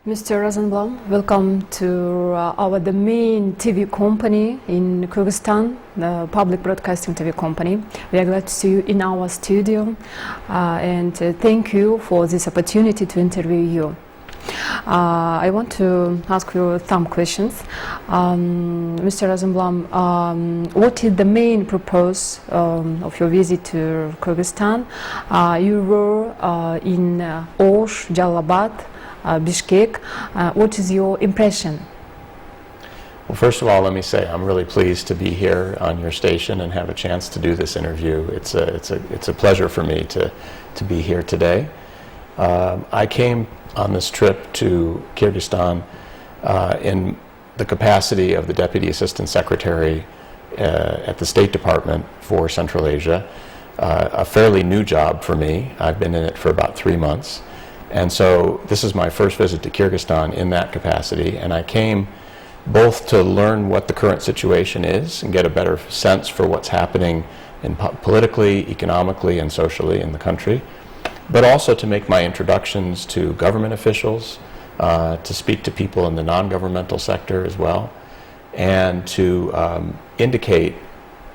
Mr. Rozенблюмом, welcome to the main TV company in Kyrgyzstan, the public broadcasting TV company. We are glad to see you in our studio and thank you for this opportunity to interview you. I want to ask you some questions. Mr. Rozенблюмом, what is the main purpose of your visit to Kyrgyzstan? You were in Osh, Jalabad, Bishkek. What is your impression? Well, first of all, let me say I'm really pleased to be here on your station and have a chance to do this interview. It's a pleasure for me to be here today. I came on this trip to Kyrgyzstan in the capacity of the Deputy Assistant Secretary at the State Department for Central Asia, a fairly new job for me. I've been in it for about 3 months. And so this is my first visit to Kyrgyzstan in that capacity, and I came both to learn what the current situation is and get a better sense for what's happening politically, economically, and socially in the country, but also to make my introductions to government officials, to speak to people in the non-governmental sector as well, and to indicate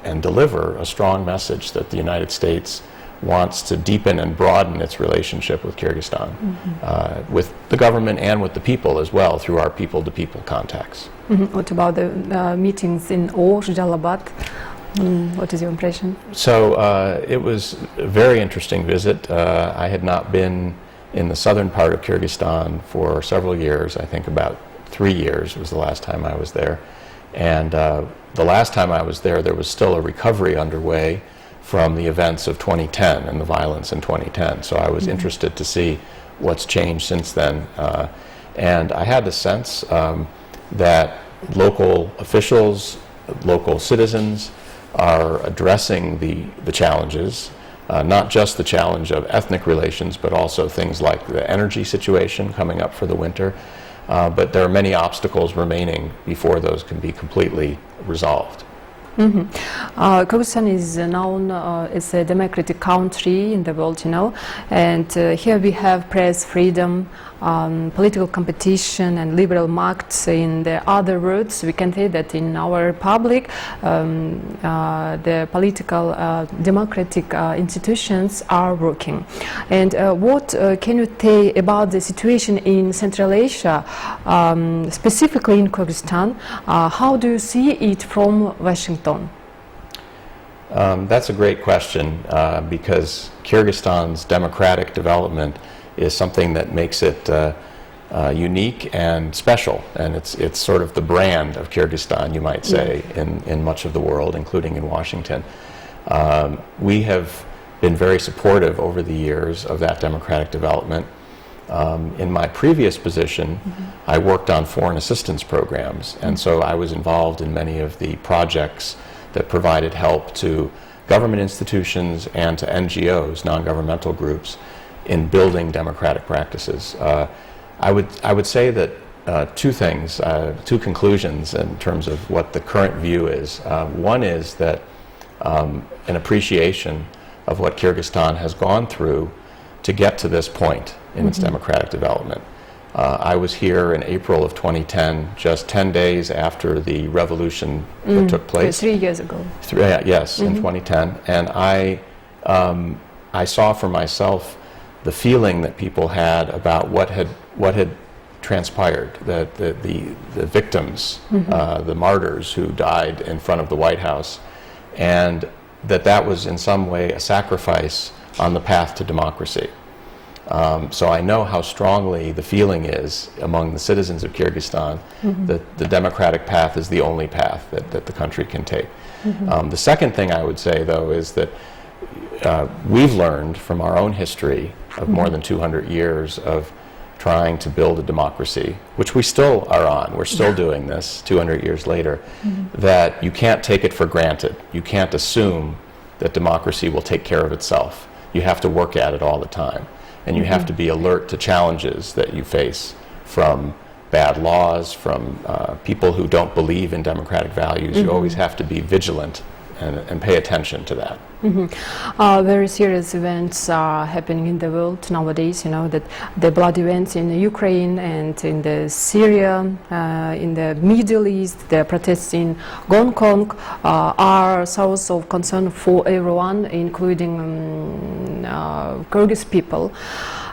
and deliver a strong message that the United States wants to deepen and broaden its relationship with Kyrgyzstan, with the government and with the people as well, through our people-to-people contacts. What about the meetings in Osh, Jalabad? What is your impression? So it was a very interesting visit. I had not been in the southern part of Kyrgyzstan for several years. I think about 3 years was the last time I was there. And the last time I was there was still a recovery underway from the events of 2010 and the violence in 2010. So I was interested to see what's changed since then. And I had the sense that local officials, local citizens are addressing the challenges, not just the challenge of ethnic relations, but also things like the energy situation coming up for the winter. But there are many obstacles remaining before those can be completely resolved. Kyrgyzstan is known as a democratic country in the world, you know, and here we have press freedom, political competition and liberal markets. In the other words, we can say that in our republic the political democratic institutions are working. And what can you say about the situation in Central Asia, specifically in Kyrgyzstan? How do you see it from Washington? That's a great question because Kyrgyzstan's democratic development is something that makes it unique and special, and it's sort of the brand of Kyrgyzstan, you might say, in much of the world, including in Washington. We have been very supportive over the years of that democratic development. In my previous position, I worked on foreign assistance programs, and so I was involved in many of the projects that provided help to government institutions and to NGOs, non-governmental groups, in building democratic practices. I would say that two things, two conclusions in terms of what the current view is. One is that an appreciation of what Kyrgyzstan has gone through to get to this point in its democratic development. I was here in April of 2010, just 10 days after the revolution that took place. 3 years ago. Yes, in 2010. And I saw for myself the feeling that people had about what had transpired, that the victims, the martyrs who died in front of the White House, and that was in some way a sacrifice on the path to democracy. So I know how strongly the feeling is among the citizens of Kyrgyzstan that the democratic path is the only path that the country can take. The second thing I would say, though, is that we've learned from our own history of more than 200 years of trying to build a democracy, which we still are on. We're still doing this 200 years later, that you can't take it for granted. You can't assume that democracy will take care of itself. You have to work at it all the time. And you have to be alert to challenges that you face from bad laws, from people who don't believe in democratic values. You always have to be vigilant and pay attention to that. Very serious events are happening in the world nowadays. You know that the blood events in Ukraine and in the Syria, in the Middle East, the protests in Hong Kong are source of concern for everyone, including Kyrgyz people.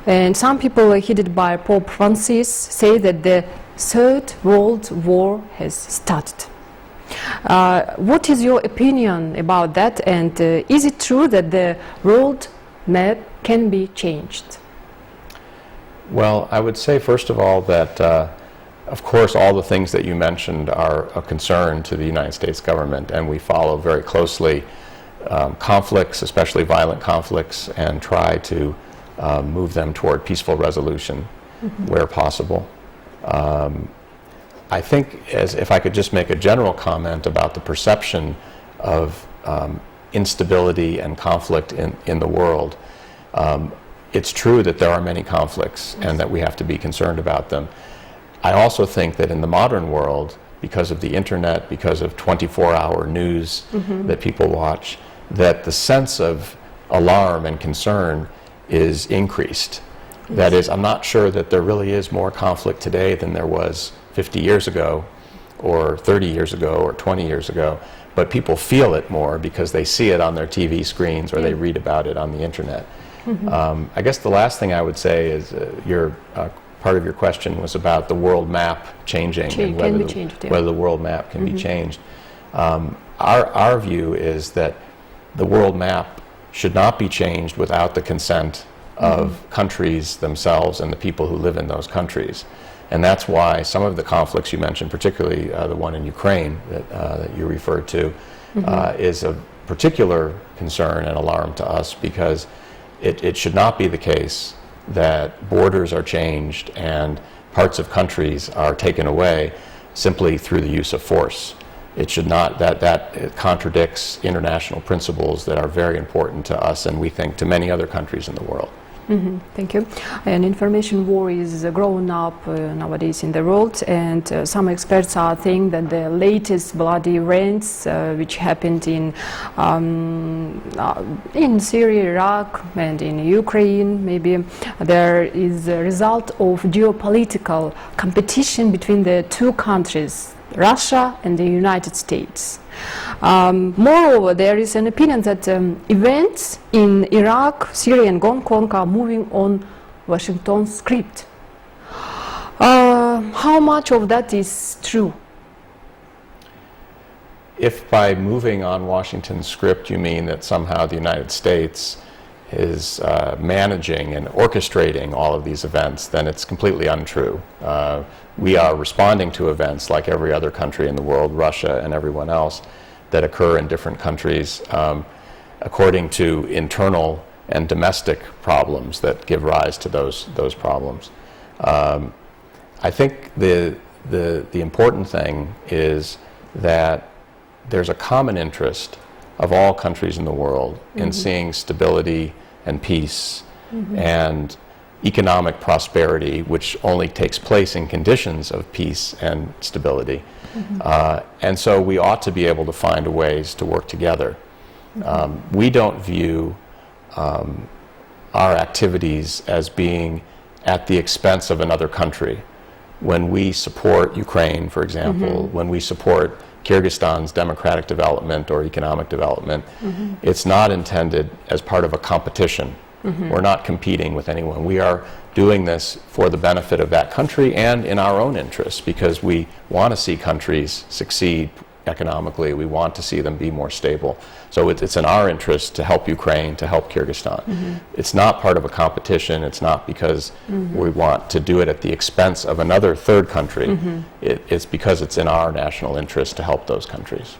And some people, headed by Pope Francis, say that the Third World War has started. What is your opinion about that, and is it true that the world map can be changed? Well, I would say first of all that of course all the things that you mentioned are a concern to the United States government, and we follow very closely conflicts, especially violent conflicts, and try to move them toward peaceful resolution where possible. I think, if I could just make a general comment about the perception of instability and conflict in the world, it's true that there are many conflicts and that we have to be concerned about them. I also think that in the modern world, because of the internet, because of 24-hour news that people watch, that the sense of alarm and concern is increased. That is, I'm not sure that there really is more conflict today than there was 50 years ago, or 30 years ago, or 20 years ago, but people feel it more because they see it on their TV screens or they read about it on the internet. I guess the last thing I would say is part of your question was about the world map changing and whether the world map can be changed. Our view is that the world map should not be changed without the consent of countries themselves and the people who live in those countries. And that's why some of the conflicts you mentioned, particularly the one in Ukraine that you referred to, is of particular concern and alarm to us, because it should not be the case that borders are changed and parts of countries are taken away simply through the use of force. It should not, that contradicts international principles that are very important to us, and we think to many other countries in the world. Thank you. An information war is growing up nowadays in the world, and some experts are saying that the latest bloody events which happened in Syria, Iraq, and in Ukraine, maybe there is a result of geopolitical competition between the two countries, Russia and the United States. Moreover, there is an opinion that events in Iraq, Syria and Hong Kong are moving on Washington script. How much of that is true? If by moving on Washington script you mean that somehow the United States is managing and orchestrating all of these events, then it's completely untrue. We are responding to events like every other country in the world, Russia and everyone else, that occur in different countries according to internal and domestic problems that give rise to those problems. I think the important thing is that there's a common interest of all countries in the world in seeing stability and peace and economic prosperity, which only takes place in conditions of peace and stability. And so we ought to be able to find ways to work together. We don't view our activities as being at the expense of another country. When we support Ukraine, for example, when we support Kyrgyzstan's democratic development or economic development, it's not intended as part of a competition. We're not competing with anyone. We are doing this for the benefit of that country and in our own interests, because we want to see countries succeed economically. We want to see them be more stable. So it's in our interest to help Ukraine, to help Kyrgyzstan. It's not part of a competition. It's not because we want to do it at the expense of another third country. It's because it's in our national interest to help those countries.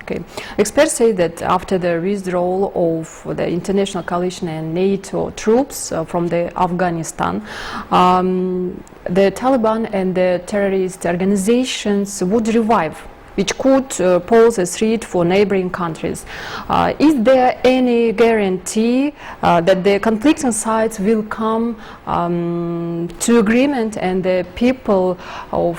Okay. Experts say that after the withdrawal of the international coalition and NATO troops from Afghanistan, the Taliban and the terrorist organizations would revive, which could pose a threat for neighboring countries. Is there any guarantee that the conflicting sides will come to agreement and the people of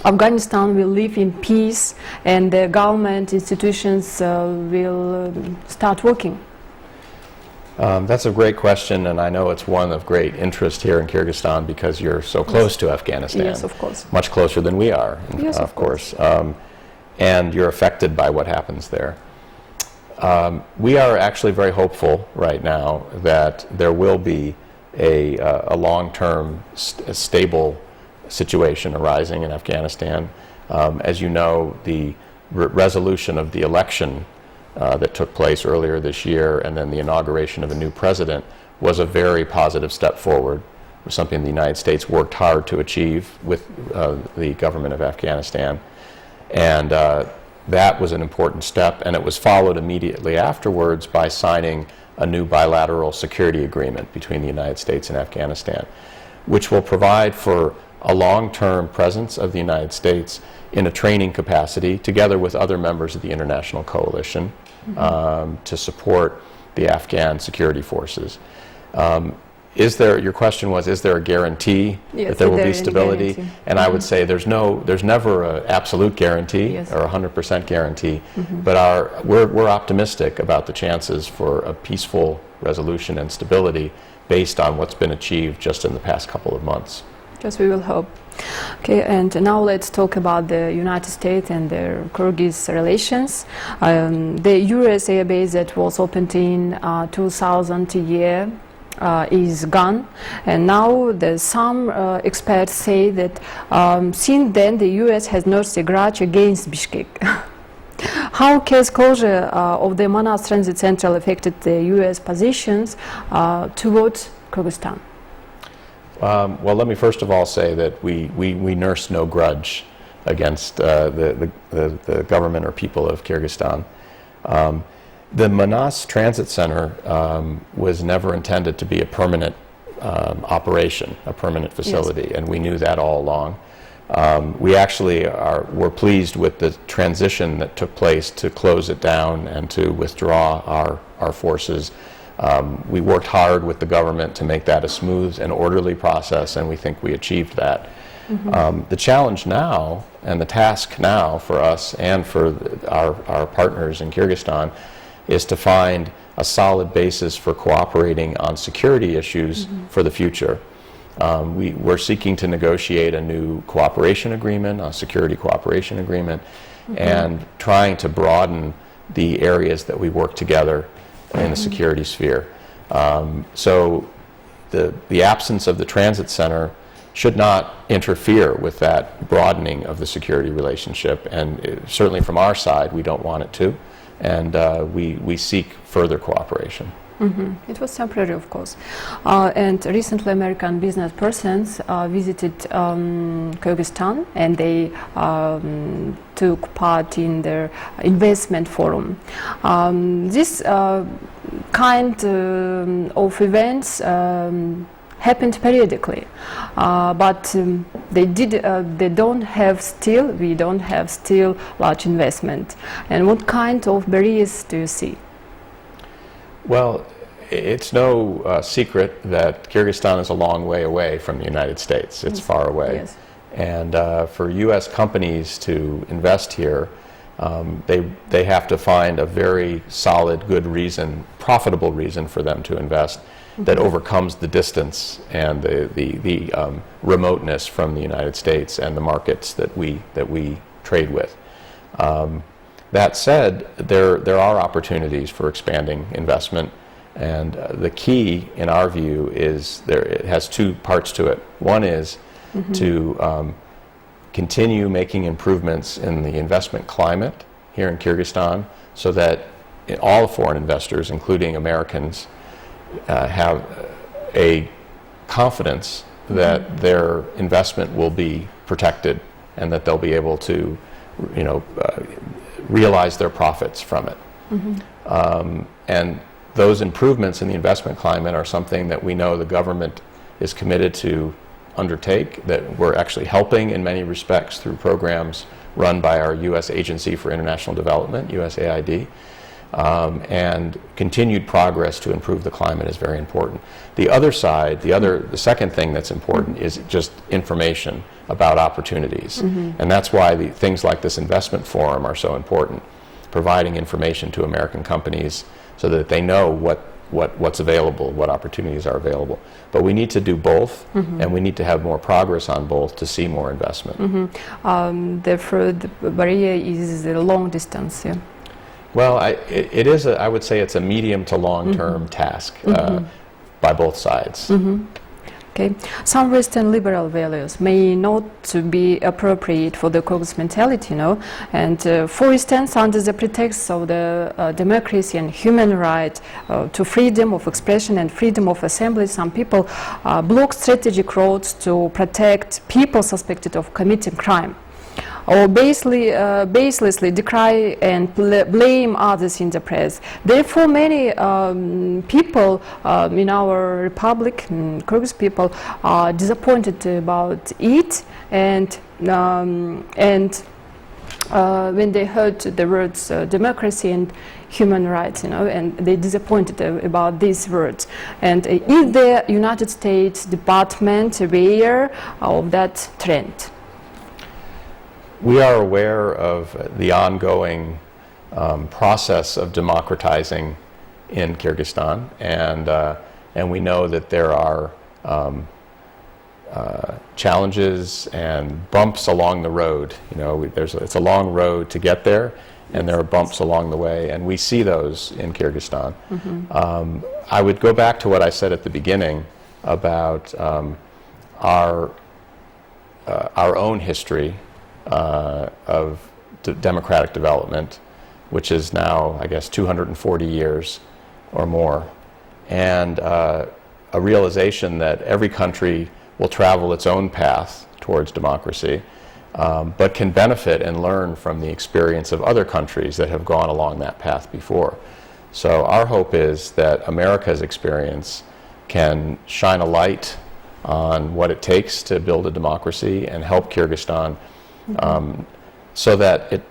Afghanistan will live in peace and the government institutions will start working? That's a great question, and I know it's one of great interest here in Kyrgyzstan because you're so close to Afghanistan. Yes, of course. Much closer than we are, Yes, of course. And you're affected by what happens there. We are actually very hopeful right now that there will be a long-term stable situation arising in Afghanistan. As you know, the resolution of the election that took place earlier this year and then the inauguration of a new president was a very positive step forward. It was something the United States worked hard to achieve with the government of Afghanistan. And that was an important step, and it was followed immediately afterwards by signing a new bilateral security agreement between the United States and Afghanistan, which will provide for a long-term presence of the United States in a training capacity together with other members of the international coalition to support the Afghan security forces. Your question was, is there a guarantee that there will be stability? And I would say there's never an absolute guarantee or 100% guarantee, but we're optimistic about the chances for a peaceful resolution and stability based on what's been achieved just in the past couple of months. Yes, we will hope. Okay, and now let's talk about the United States and the Kyrgyz relations. The US air base that was opened in 2000 year is gone, and now some experts say that since then the US has nursed a grudge against Bishkek. How case closure of the Manas Transit Central affected the US positions towards Kyrgyzstan? Well, let me first of all say that we nurse no grudge against the government or people of Kyrgyzstan. The Manas Transit Center was never intended to be a permanent operation, a permanent facility, and we knew that all along. We actually were pleased with the transition that took place to close it down and to withdraw our forces. We worked hard with the government to make that a smooth and orderly process, and we think we achieved that. The challenge now and the task now for us and for our partners in Kyrgyzstan is to find a solid basis for cooperating on security issues for the future. We're seeking to negotiate a new cooperation agreement, a security cooperation agreement, and trying to broaden the areas that we work together in the security sphere. So the absence of the transit center should not interfere with that broadening of the security relationship, and certainly from our side we don't want it to, and we seek further cooperation. It was temporary, of course. And recently American business persons visited Kyrgyzstan, and they took part in their investment forum. This kind of events happened periodically, but we don't have still large investment. And what kind of barriers do you see? Well, it's no secret that Kyrgyzstan is a long way away from the United States. It's far away. Yes. And for U.S. companies to invest here, they have to find a very solid, good reason, profitable reason for them to invest that overcomes the distance and the remoteness from the United States and the markets that we trade with. That said, there are opportunities for expanding investment, and the key, in our view, is it has two parts to it. One is to continue making improvements in the investment climate here in Kyrgyzstan so that all foreign investors, including Americans, have a confidence that their investment will be protected and that they'll be able to, realize their profits from it. And those improvements in the investment climate are something that we know the government is committed to undertake, that we're actually helping in many respects through programs run by our U.S. Agency for International Development, USAID. And continued progress to improve the climate is very important. The other side, the second thing that's important is just information about opportunities. And that's why things like this investment forum are so important, providing information to American companies so that they know what's available, what opportunities are available. But we need to do both, and we need to have more progress on both to see more investment. Therefore, the barrier is a long distance. Yeah. Well, it is. I would say it's a medium to long-term task by both sides. Okay. Some Western liberal values may not be appropriate for the Kyrgyz mentality, and for instance, under the pretext of the democracy and human right to freedom of expression and freedom of assembly, some people block strategic roads to protect people suspected of committing crime, or baselessly decry and blame others in the press. Therefore, many people in our republic, Kyrgyz people, are disappointed about it, and when they heard the words democracy and human rights, and they disappointed about these words. And is the United States Department aware of that trend? We are aware of the ongoing process of democratizing in Kyrgyzstan, and we know that there are challenges and bumps along the road. It's a long road to get there, and there are bumps along the way, and we see those in Kyrgyzstan. I would go back to what I said at the beginning about our own history of democratic development, which is now, I guess, 240 years or more, and a realization that every country will travel its own path towards democracy, but can benefit and learn from the experience of other countries that have gone along that path before. So our hope is that America's experience can shine a light on what it takes to build a democracy and help Kyrgyzstan so that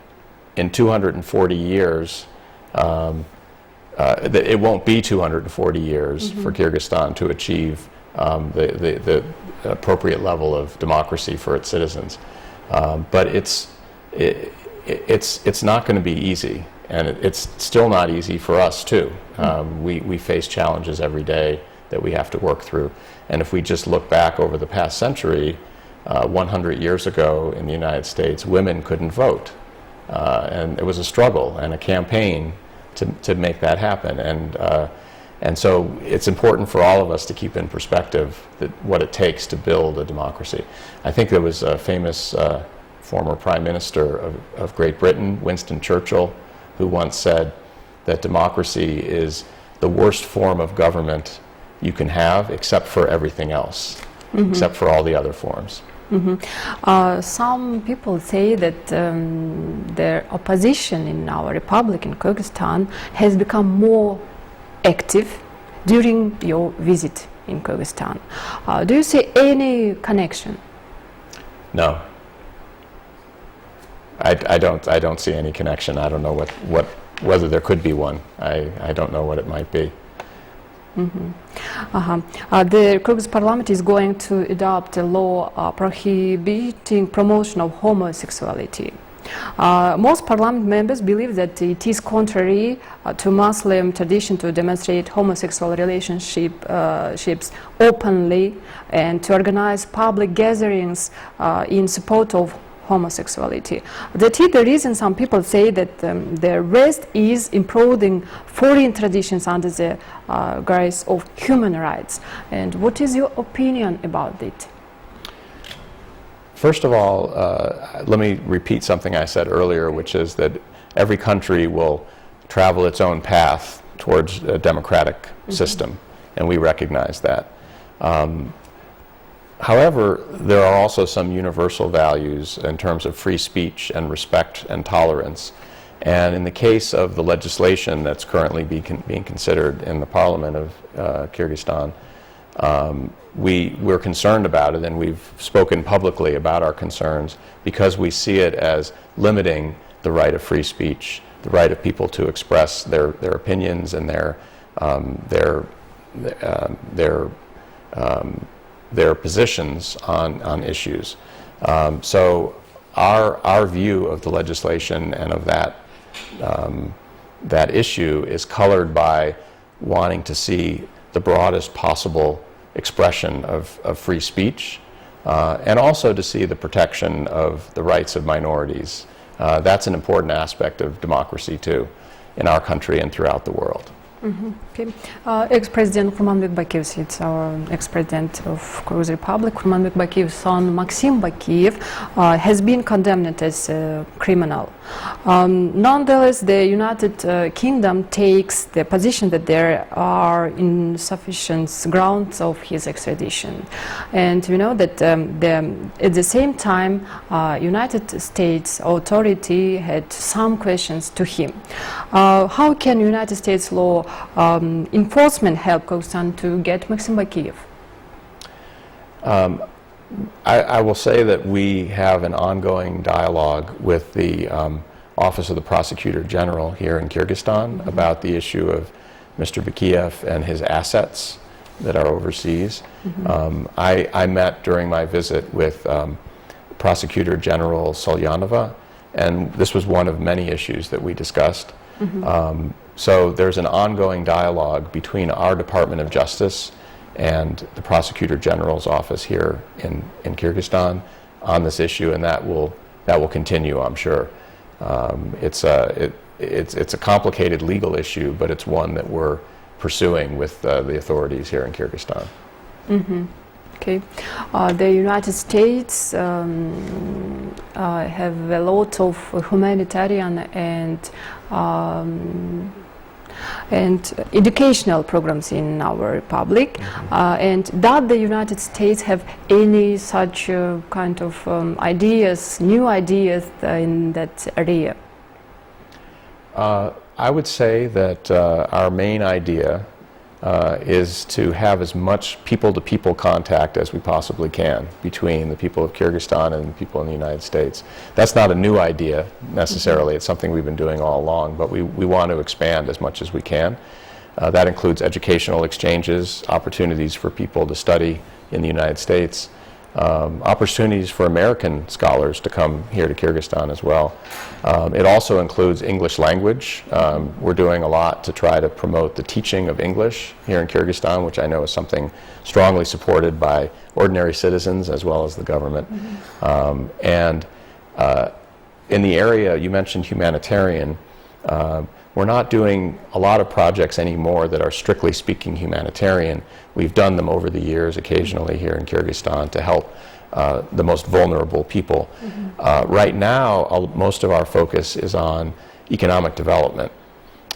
in 240 years, that it won't be 240 years for Kyrgyzstan to achieve the appropriate level of democracy for its citizens. But it's not going to be easy, and it's still not easy for us too. We face challenges every day that we have to work through. And if we just look back over the past century, 100 years ago in the United States, women couldn't vote. And it was a struggle and a campaign to make that happen. And so it's important for all of us to keep in perspective what it takes to build a democracy. I think there was a famous former Prime Minister of Great Britain, Winston Churchill, who once said that democracy is the worst form of government you can have except for everything else, except for all the other forms. Some people say that the opposition in our republic in Kyrgyzstan has become more active during your visit in Kyrgyzstan. Do you see any connection? No, I don't see any connection. I don't know whether there could be one. I don't know what it might be. The Kyrgyz parliament is going to adopt a law prohibiting promotion of homosexuality. Most parliament members believe that it is contrary to Muslim tradition to demonstrate homosexual relationships openly and to organize public gatherings in support of homosexuality. That is the reason some people say that the West is improving foreign traditions under the guise of human rights. And what is your opinion about it? First of all, let me repeat something I said earlier, which is that every country will travel its own path towards a democratic system, and we recognize that. However, there are also some universal values in terms of free speech and respect and tolerance. And in the case of the legislation that's currently being considered in the parliament of Kyrgyzstan, we're concerned about it, and we've spoken publicly about our concerns because we see it as limiting the right of free speech, the right of people to express their opinions and their positions on issues. So our view of the legislation and of that issue is colored by wanting to see the broadest possible expression of free speech, and also to see the protection of the rights of minorities. That's an important aspect of democracy too, in our country and throughout the world. Okay. Ex-President Kurman Bekbakiev's, it's our ex-president of Kyrgyz Republic, Kurman Bekbakiev's son Maxim Bakiev has been condemned as a criminal. Nonetheless, the United Kingdom takes the position that there are insufficient grounds of his extradition. And we know that at the same time, United States authority had some questions to him. How can United States law enforcement help Kyrgyzstan to get Maxim Bakiev? I will say that we have an ongoing dialogue with the Office of the Prosecutor General here in Kyrgyzstan about the issue of Mr. Bakiev and his assets that are overseas. I met during my visit with Prosecutor General Solyanova, and this was one of many issues that we discussed. So there's an ongoing dialogue between our Department of Justice and the Prosecutor General's office here in Kyrgyzstan on this issue, and that will continue, I'm sure. It's a complicated legal issue, but it's one that we're pursuing with the authorities here in Kyrgyzstan. Okay. The United States have a lot of humanitarian and educational programs in our republic, and does the United States have any such kind of ideas, new ideas in that area? I would say that our main idea is to have as much people-to-people contact as we possibly can between the people of Kyrgyzstan and the people in the United States. That's not a new idea necessarily. It's something we've been doing all along, but we want to expand as much as we can. That includes educational exchanges, opportunities for people to study in the United States, opportunities for American scholars to come here to Kyrgyzstan as well. It also includes English language. We're doing a lot to try to promote the teaching of English here in Kyrgyzstan, which I know is something strongly supported by ordinary citizens as well as the government. And in the area, you mentioned humanitarian. We're not doing a lot of projects anymore that are strictly speaking humanitarian. We've done them over the years occasionally here in Kyrgyzstan to help the most vulnerable people. Right now, most of our focus is on economic development.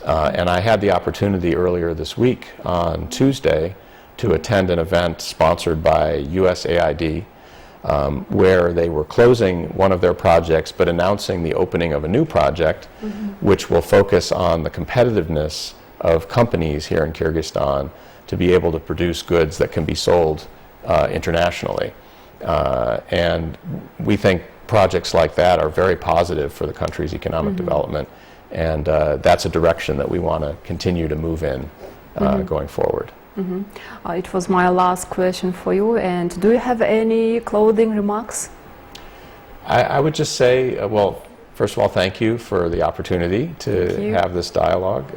And I had the opportunity earlier this week on Tuesday to attend an event sponsored by USAID, where they were closing one of their projects but announcing the opening of a new project, which will focus on the competitiveness of companies here in Kyrgyzstan to be able to produce goods that can be sold internationally. And we think projects like that are very positive for the country's economic development, and that's a direction that we want to continue to move in going forward. It was my last question for you, and do you have any closing remarks? I would just say, well, first of all, thank you for the opportunity to have this dialogue,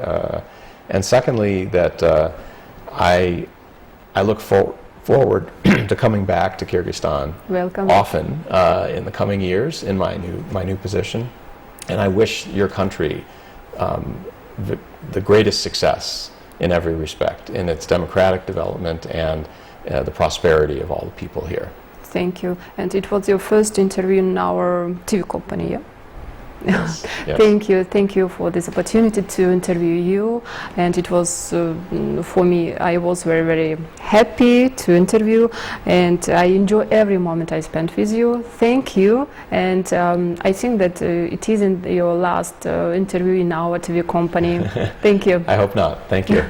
and secondly, that I look forward to coming back to Kyrgyzstan often in the coming years in my new position, and I wish your country the greatest success in every respect, in its democratic development and the prosperity of all the people here. Thank you. And it was your first interview in our TV company, yeah? Yes, yes. Thank you for this opportunity to interview you, and it was for me, I was very, very happy to interview, and I enjoy every moment I spent with you. Thank you, and I think that it isn't your last interview in our TV company. Thank you. I hope not. Thank you.